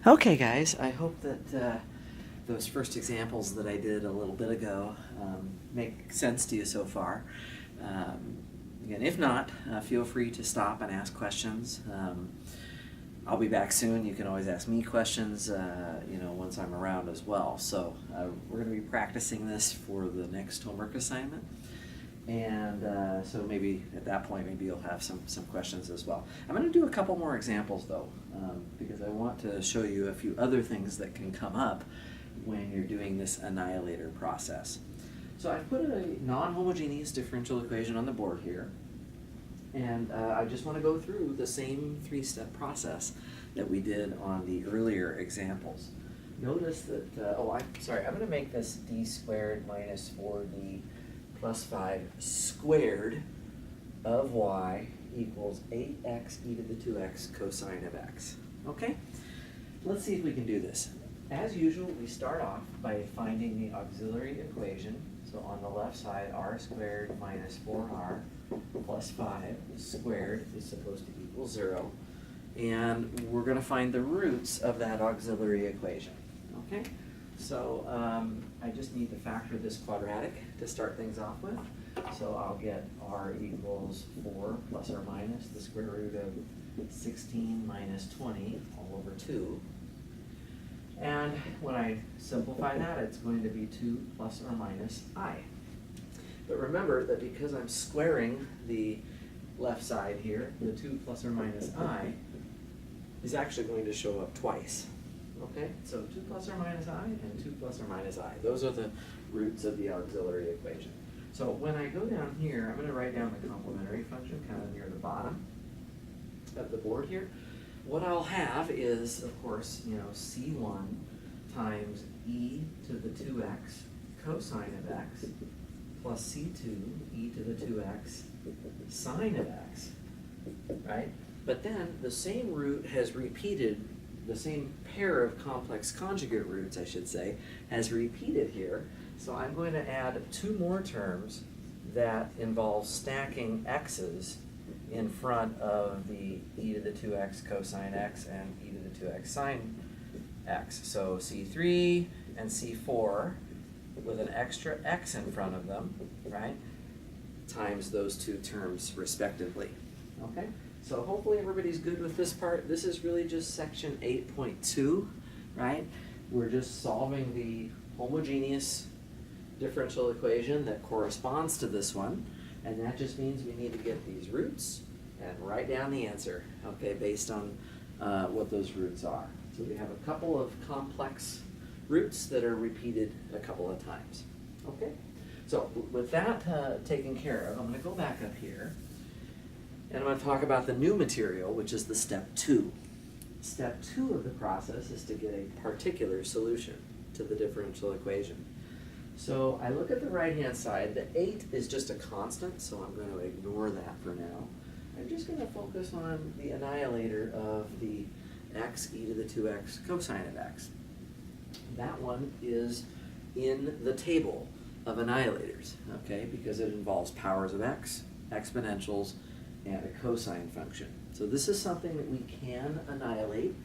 Okay, guys, I hope that those first examples that I did a little bit ago make sense to you so far. Again, if not, feel free to stop and ask questions. I'll be back soon. You can always ask me questions, once I'm around as well. So we're going to be practicing this for the next homework assignment. And so maybe at that point, maybe you'll have some questions as well. I'm going to do a couple more examples though, because I want to show you a few other things that can come up when you're doing this annihilator process. So I've put a non-homogeneous differential equation on the board here, and I just want to go through the same three-step process that we did on the earlier examples. Notice that, I'm going to make this d squared minus 4d plus 5 squared of y equals 8x e to the 2x cosine of x. Okay? Let's see if we can do this. As usual, we start off by finding the auxiliary equation. So on the left side, r squared minus 4r plus 5 squared is supposed to equal 0. And we're going to find the roots of that auxiliary equation. Okay? So I just need to factor this quadratic to start things off with. So I'll get r equals 4 plus or minus the square root of 16 minus 20 all over 2. And when I simplify that, it's going to be 2 plus or minus I. But remember that because I'm squaring the left side here, the 2 plus or minus I is actually going to show up twice. Okay, so 2 plus or minus I and 2 plus or minus I. Those are the roots of the auxiliary equation. So when I go down here, I'm going to write down the complementary function kind of near the bottom of the board here. What I'll have is, of course, C1 times e to the 2x cosine of x plus C2 e to the 2x sine of x, right? But then the same root has repeated, the same pair of complex conjugate roots, I should say, has repeated here. So I'm going to add 2 more terms that involve stacking x's in front of the e to the 2x cosine x and e to the 2x sine x. So C3 and C4 with an extra x in front of them, right, times those 2 terms respectively. Okay? So hopefully everybody's good with this part. This is really just section 8.2, right? We're just solving the homogeneous differential equation that corresponds to this one, and that just means we need to get these roots and write down the answer, okay, based on what those roots are. So we have a couple of complex roots that are repeated a couple of times. Okay? So with that taken care of, I'm going to go back up here, and I'm going to talk about the new material, which is the step 2. Step 2 of the process is to get a particular solution to the differential equation. So I look at the right-hand side. The 8 is just a constant, so I'm going to ignore that for now. I'm just going to focus on the annihilator of the x e to the 2x cosine of x. That one is in the table of annihilators, okay, because it involves powers of x, exponentials, and a cosine function. So this is something that we can annihilate,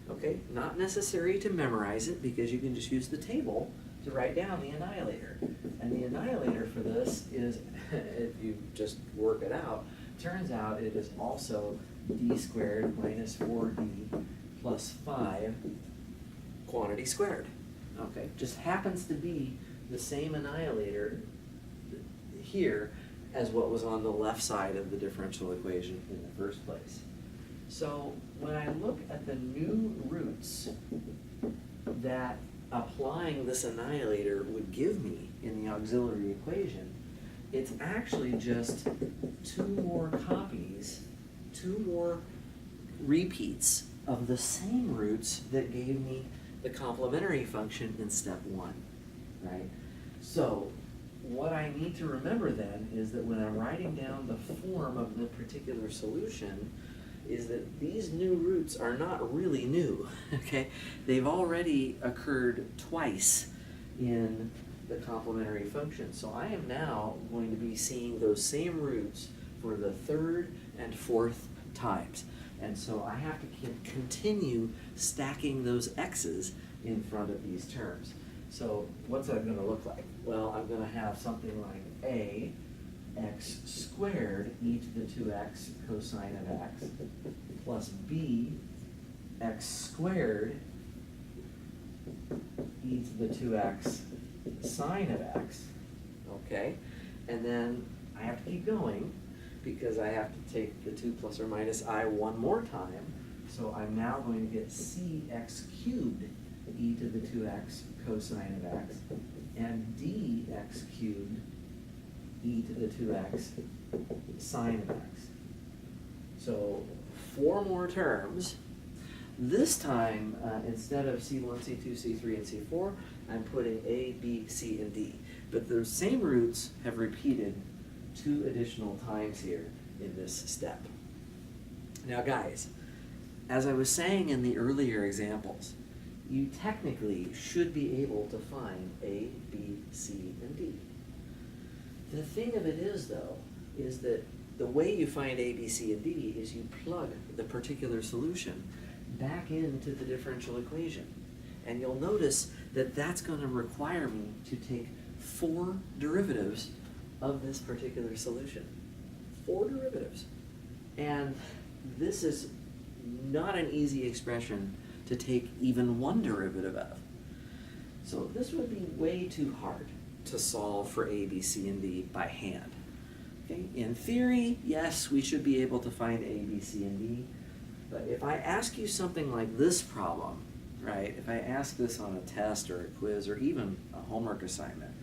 okay? Not necessary to memorize it because you can just use the table to write down the annihilator. And the annihilator for this is, if you just work it out, turns out it is also d squared minus 4d plus 5 quantity squared. Okay, just happens to be the same annihilator here as what was on the left side of the differential equation in the first place. So when I look at the new roots that applying this annihilator would give me in the auxiliary equation, it's actually just 2 more copies, 2 more repeats of the same roots that gave me the complementary function in step 1, right? So what I need to remember then is that when I'm writing down the form of the particular solution, is that these new roots are not really new, okay? They've already occurred twice in the complementary function. So I am now going to be seeing those same roots for the 3rd and 4th times. And so I have to continue stacking those x's in front of these terms. So what's that going to look like? Well, I'm going to have something like a x squared e to the 2x cosine of x plus b x squared e to the 2x sine of x, okay? And then I have to keep going because I have to take the 2 plus or minus I one more time. So I'm now going to get cx cubed e to the 2x cosine of x and dx cubed e to the 2x sine of x. So 4 more terms. This time, instead of C1, C2, C3, and C4, I'm putting A, B, C, and D. But the same roots have repeated 2 additional times here in this step. Now guys, as I was saying in the earlier examples, you technically should be able to find A, B, C, and D. The thing of it is, though, is that the way you find A, B, C, and D is you plug the particular solution back into the differential equation. And you'll notice that that's going to require me to take 4 derivatives of this particular solution. 4 derivatives. And this is not an easy expression to take even 1 derivative of. So this would be way too hard to solve for A, B, C, and D by hand. Okay? In theory, yes, we should be able to find A, B, C, and D. But if I ask you something like this problem, right, if I ask this on a test or a quiz or even a homework assignment,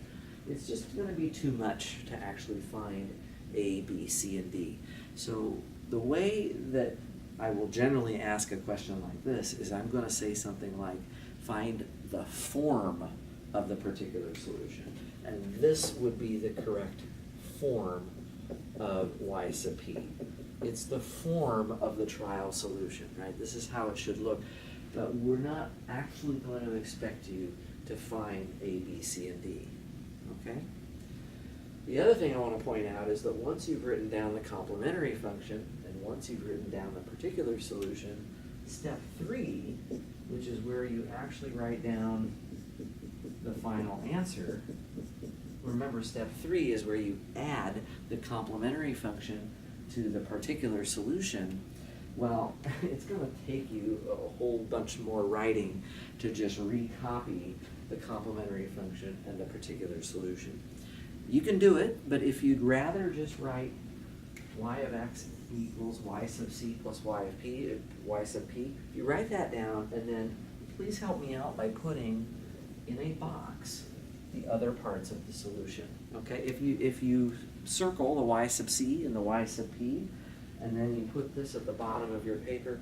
it's just going to be too much to actually find A, B, C, and D. So the way that I will generally ask a question like this is I'm going to say something like, find the form of the particular solution. And this would be the correct form of y sub p. It's the form of the trial solution, right? This is how it should look. But we're not actually going to expect you to find A, B, C, and D, okay? The other thing I want to point out is that once you've written down the complementary function, and once you've written down the particular solution, step 3, which is where you actually write down the final answer, remember step 3 is where you add the complementary function to the particular solution. Well, it's going to take you a whole bunch more writing to just recopy the complementary function and the particular solution. You can do it, but if you'd rather just write y of x equals y sub c plus y of p, y sub p, if you write that down, and then please help me out by putting in a box the other parts of the solution. Okay, if you circle the y sub c and the y sub p, and then you put this at the bottom of your paper,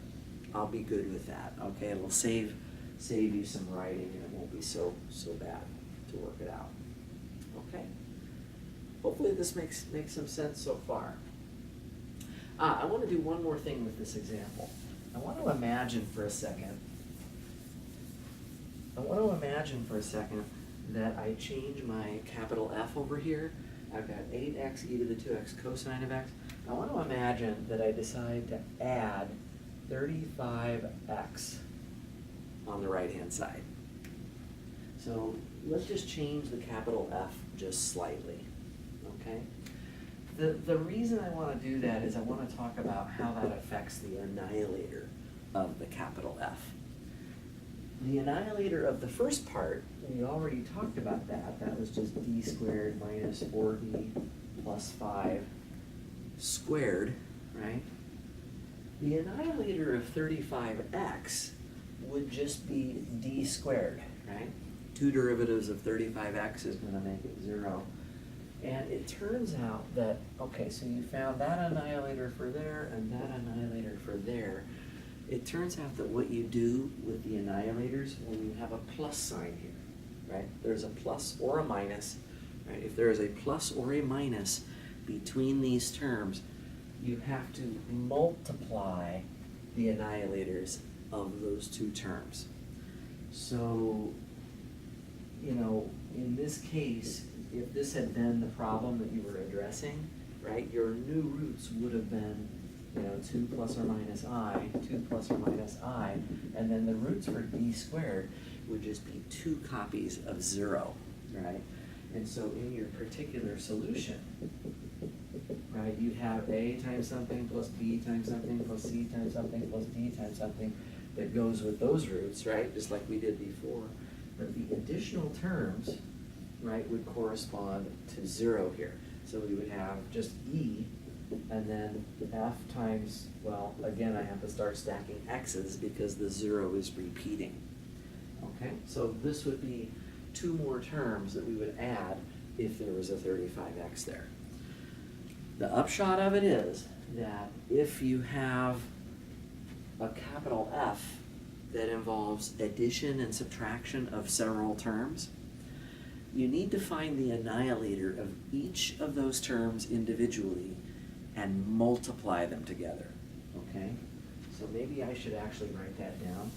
I'll be good with that. Okay, it'll save you some writing, and it won't be so bad to work it out. Okay, hopefully this makes some sense so far. I want to do one more thing with this example. I want to imagine for a second that I change my capital F over here. I've got 8x e to the 2x cosine of x. I want to imagine that I decide to add 35x on the right-hand side. So let's just change the capital F just slightly, okay? The reason I want to do that is I want to talk about how that affects the annihilator of the capital F. The annihilator of the first part, we already talked about that. That was just d squared minus 4d plus 5 squared, right? The annihilator of 35x would just be d squared, right? 2 derivatives of 35x is going to make it 0. And it turns out that, okay, so you found that annihilator for there and that annihilator for there. It turns out that what you do with the annihilators when you have a plus sign here, right? There's a plus or a minus, right? If there is a plus or a minus between these terms, you have to multiply the annihilators of those 2 terms. So, you know, in this case, if this had been the problem that you were addressing, right, your new roots would have been 2 plus or minus I, 2 plus or minus I, and then the roots for d squared would just be 2 copies of 0, right? And so in your particular solution, right, you have a times something plus b times something plus c times something plus d times something that goes with those roots, right, just like we did before. But the additional terms, right, would correspond to 0 here. So we would have just e, and then f times, well, again, I have to start stacking x's because the 0 is repeating. Okay, so this would be 2 more terms that we would add if there was a 35x there. The upshot of it is that if you have a capital F that involves addition and subtraction of several terms, you need to find the annihilator of each of those terms individually and multiply them together, okay? So maybe I should actually write that down.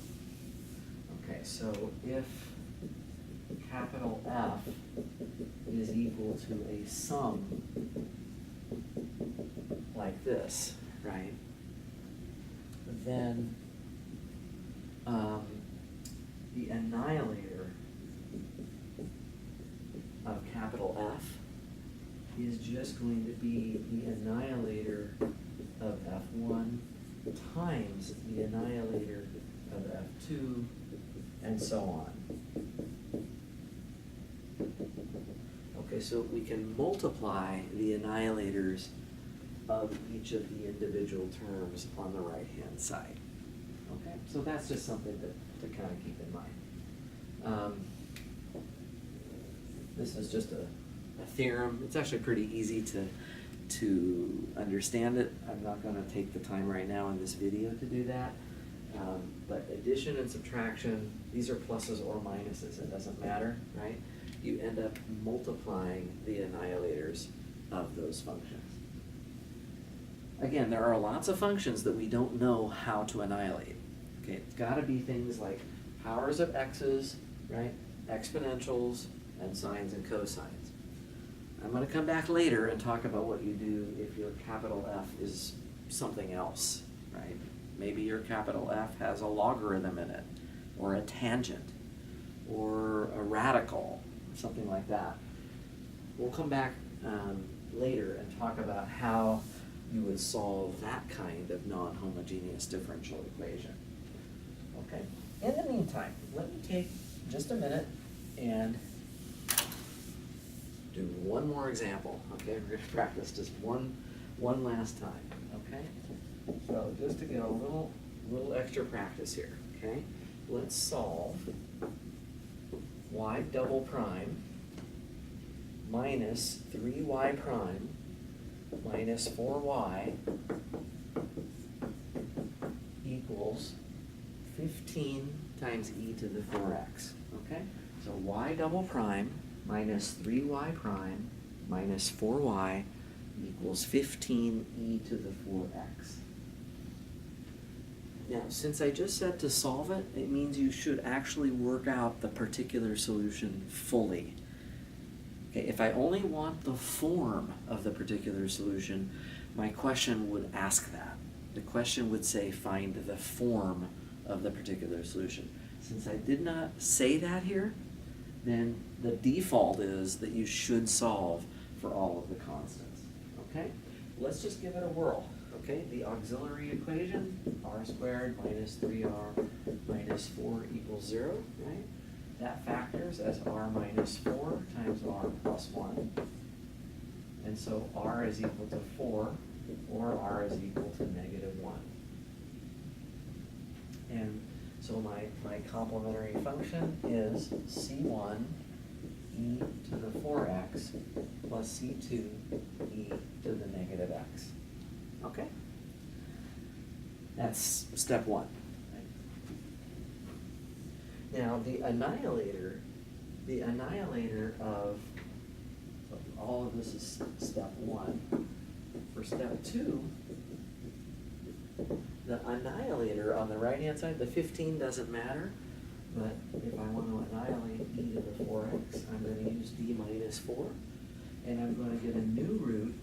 Okay, so if capital F is equal to a sum like this, right, then the annihilator of capital F is just going to be the annihilator of F1 times the annihilator of F2, and so on. Okay, so we can multiply the annihilators of each of the individual terms on the right-hand side. Okay, so that's just something to kind of keep in mind. This is just a theorem. It's actually pretty easy to understand it. I'm not going to take the time right now in this video to do that. But addition and subtraction, these are pluses or minuses. It doesn't matter, right? You end up multiplying the annihilators of those functions. Again, there are lots of functions that we don't know how to annihilate. Okay, it's got to be things like powers of x's, right? Exponentials, and sines and cosines. I'm going to come back later and talk about what you do if your capital F is something else, right? Maybe your capital F has a logarithm in it, or a tangent, or a radical, something like that. We'll come back later and talk about how you would solve that kind of non-homogeneous differential equation. Okay. In the meantime, let me take just a minute and do one more example. Okay, we're going to practice just one last time. Okay. So just to get a little extra practice here. Okay. Let's solve y double prime minus 3y prime minus 4y equals 15 times e to the 4x. Okay? So y double prime minus 3y prime minus 4y equals 15 e to the 4x. Now, since I just said to solve it, it means you should actually work out the particular solution fully. Okay, if I only want the form of the particular solution, my question would ask that. The question would say, find the form of the particular solution. Since I did not say that here, then the default is that you should solve for all of the constants. Okay? Let's just give it a whirl. Okay, the auxiliary equation, r squared minus 3r minus 4 equals 0, right? That factors as r minus 4 times r plus 1. And so r is equal to 4, or r is equal to negative 1. And so my complementary function is c1 e to the 4x plus c2 e to the negative x. Okay? That's step 1. Now the annihilator of all of this is step 1. For step 2, the annihilator on the right-hand side, the 15 doesn't matter, but if I want to annihilate e to the 4x, I'm going to use d minus 4, and I'm going to get a new root,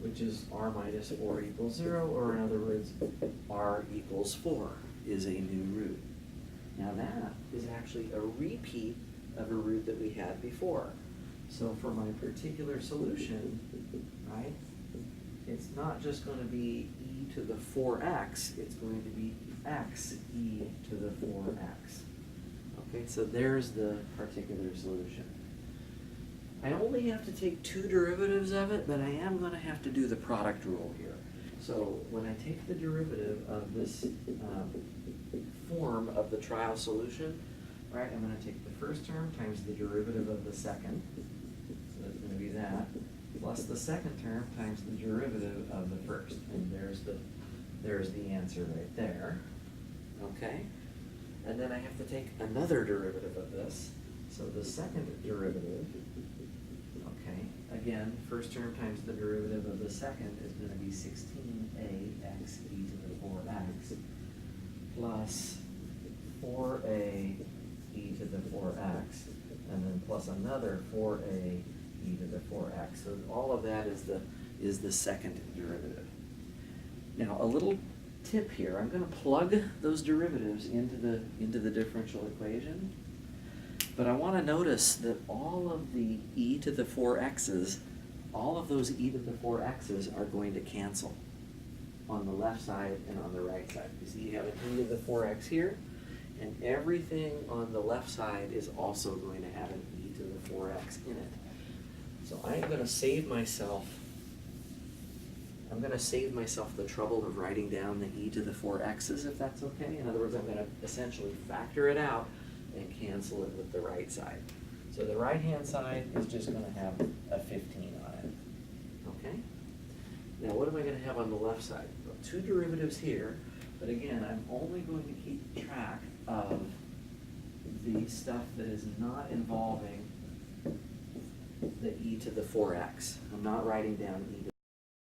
which which is r minus 4 equals 0, or in other words, r equals 4 is a new root. Now that is actually a repeat of a root that we had before. So for my particular solution, right, it's not just going to be e to the 4x, it's going to be x e to the 4x. Okay, so there's the particular solution. I only have to take two derivatives of it, but I am going to have to do the product rule here. So when I take the derivative of this form of the trial solution, right, I'm going to take the first term times the derivative of the second, so that's going to be that, plus the second term times the derivative of the first, and there's the answer right there, okay? And then I have to take another derivative of this, so the second derivative, okay, again, first term times the derivative of the second is going to be 16ax e to the 4x plus 4a e to the 4x, and then plus another 4a e to the 4x. So all of that is the second derivative. Now a little tip here, I'm going to plug those derivatives into the differential equation, but I want to notice that all of the e to the 4x's, all of those e to the 4x's are going to cancel on the left side and on the right side. You see you have an e to the 4x here, and everything on the left side is also going to have an e to the 4x in it. So I'm going to save myself the trouble of writing down the e to the 4x's, if that's okay. In other words, I'm going to essentially factor it out and cancel it with the right side. So the right-hand side is just going to have a 15 on it. Okay? Now what am I going to have on the left side? Well, two derivatives here, but again, I'm only going to keep track of the stuff that is not involving the e to the 4x. I'm not writing down e to